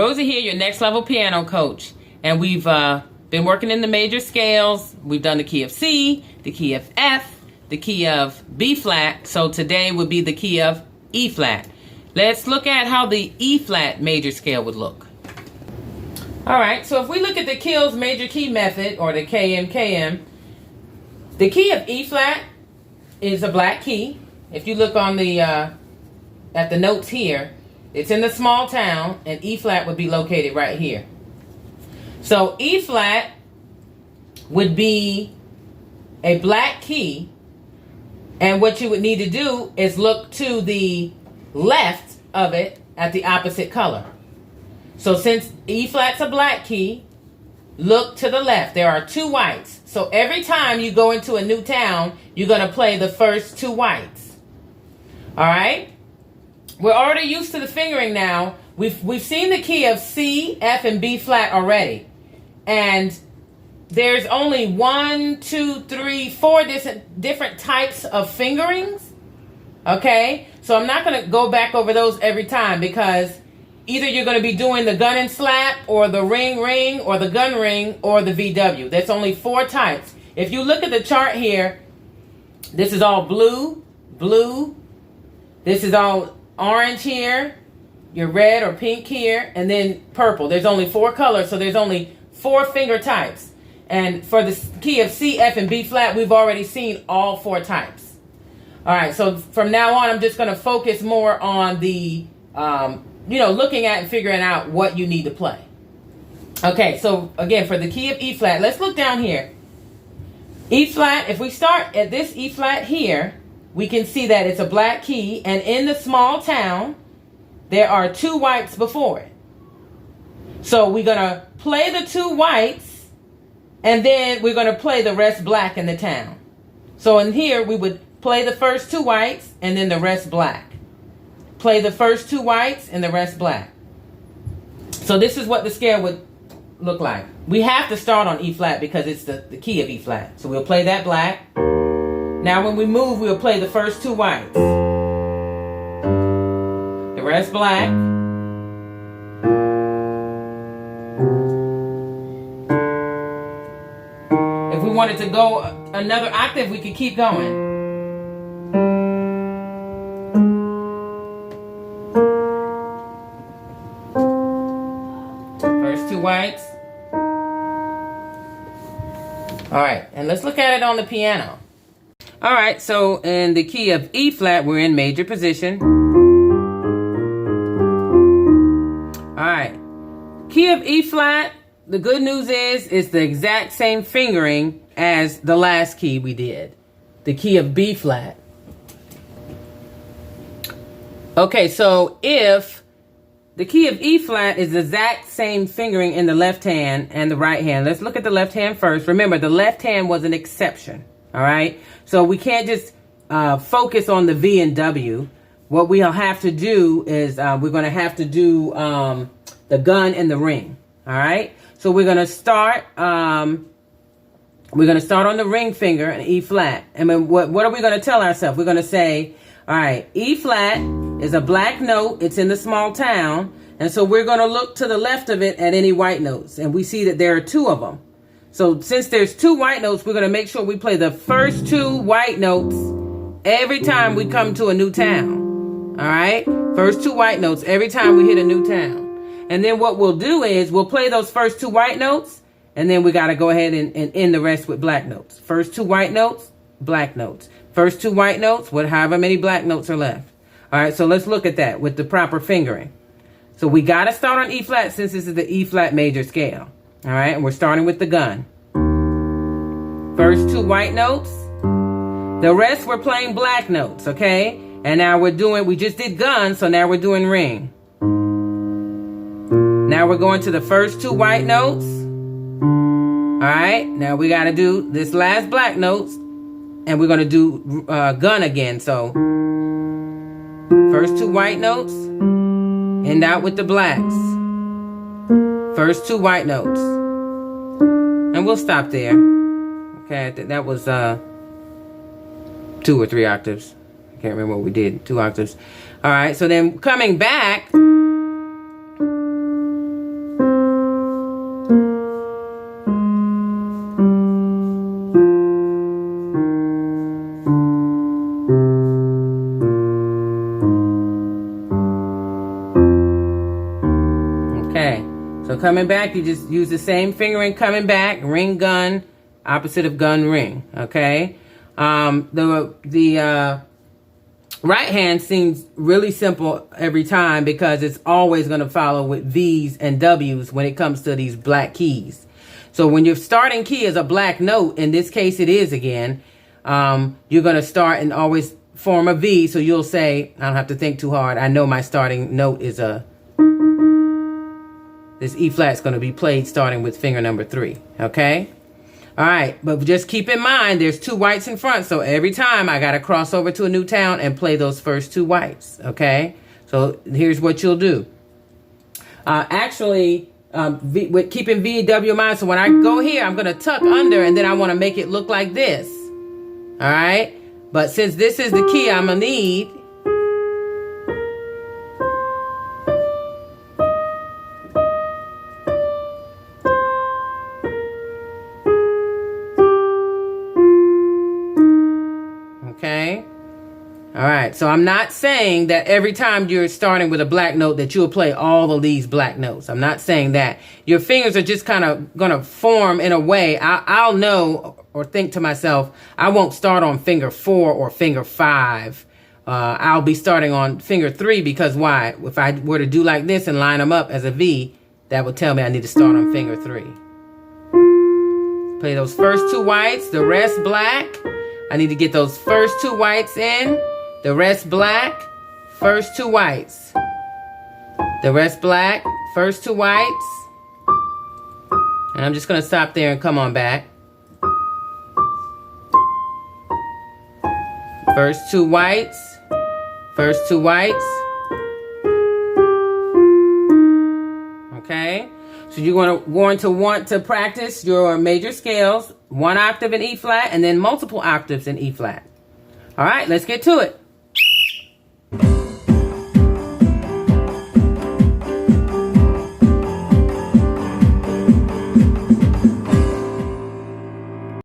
Rosie here, your next level piano coach. And we've been working in the major scales. We've done the key of C, the key of F, the key of B flat. So today would be the key of E flat. Let's look at how the E flat major scale would look. All right, so if we look at the Kills major key method, or the KMKM, the key of E flat is a black key. If you look on the at the notes here, it's in the small town, and E flat would be located right here. So E flat would be a black key, and what you would need to do is look to the left of it at the opposite color. So since E flat's a black key, look to the left. There are two whites. So every time you go into a new town, you're going to play the first two whites. All right? We're already used to the fingering now. We've seen the key of C, F, and B flat already. And there's only 1, 2, 3, 4 different types of fingerings. Okay? So I'm not going to go back over those every time, because either you're going to be doing the gun and slap, or the ring ring, or the gun ring, or the VW. That's only 4 types. If you look at the chart here, this is all blue, blue. This is all orange here, your red or pink here, and then purple. There's only 4 colors, so there's only 4 finger types. And for the key of C, F, and B flat, we've already seen all 4 types. All right, so from now on, I'm just going to focus more on the, looking at and figuring out what you need to play. Okay, so again, for the key of E flat, let's look down here. E flat, if we start at this E flat here, we can see that it's a black key, and in the small town, there are 2 whites before it. So we're going to play the 2 whites, and then we're going to play the rest black in the town. So in here, we would play the first 2 whites, and then the rest black. Play the first 2 whites, and the rest black. So this is what the scale would look like. We have to start on E flat because it's the key of E flat. So we'll play that black. Now when we move, we'll play the first 2 whites. The rest black. If we wanted to go another octave, we could keep going. First 2 whites. All right, and let's look at it on the piano. All right, so in the key of E flat, we're in major position. All right, key of E flat, the good news is it's the exact same fingering as the last key we did, the key of B flat. Okay, so if the key of E flat is the exact same fingering in the left hand and the right hand, let's look at the left hand first. Remember, the left hand was an exception. All right, so we can't just focus on the V and W. What we'll have to do is we're going to have to do the gun and the ring. All right, so we're going to start. We're going to start on the ring finger and E flat. And then what are we going to tell ourselves? We're going to say, all right, E flat is a black note. It's in the small town, and so we're going to look to the left of it at any white notes, and we see that there are 2 of them. So since there's 2 white notes, we're going to make sure we play the first 2 white notes every time we come to a new town. All right? First 2 white notes every time we hit a new town. And then what we'll do is we'll play those first 2 white notes, and then we got to go ahead and end the rest with black notes. First 2 white notes, black notes. First 2 white notes, however many black notes are left. All right, so let's look at that with the proper fingering. So we got to start on E flat since this is the E flat major scale. All right, and we're starting with the gun. First 2 white notes. The rest we're playing black notes, okay? And now we just did gun, so now we're doing ring. Now we're going to the first 2 white notes. All right, now we got to do this last black notes, and we're going to do gun again. So first 2 white notes, end out with the blacks. First 2 white notes. And we'll stop there. Okay, that was 2 or 3 octaves. I can't remember what we did. 2 octaves. All right, so then coming back, So coming back, you just use the same fingering coming back, ring, gun, opposite of gun, ring, okay? The right hand seems really simple every time because it's always going to follow with V's and W's when it comes to these black keys. So when your starting key is a black note, in this case it is again, you're going to start and always form a V. So you'll say, I don't have to think too hard. I know my starting note is this E flat is going to be played starting with finger number 3. Okay. All right. But just keep in mind, there's 2 whites in front. So every time I got to cross over to a new town and play those first 2 whites. Okay. So here's what you'll do. With keeping V, W in mind. So when I go here, I'm going to tuck under and then I want to make it look like this. All right. But since this is the key I'm going to need, okay. All right. So I'm not saying that every time you're starting with a black note that you'll play all of these black notes. I'm not saying that. Your fingers are just kind of going to form in a way. I'll know or think to myself, I won't start on finger 4 or finger 5. I'll be starting on finger 3 because why? If I were to do like this and line them up as a V, that would tell me I need to start on finger 3. Play those first 2 whites, the rest black. I need to get those first 2 whites in, the rest black, first 2 whites. The rest black, first 2 whites. And I'm just going to stop there and come on back. First 2 whites, first 2 whites. Okay, so you're going to want to practice your major scales, 1 octave in E flat and then multiple octaves in E flat. All right, let's get to it.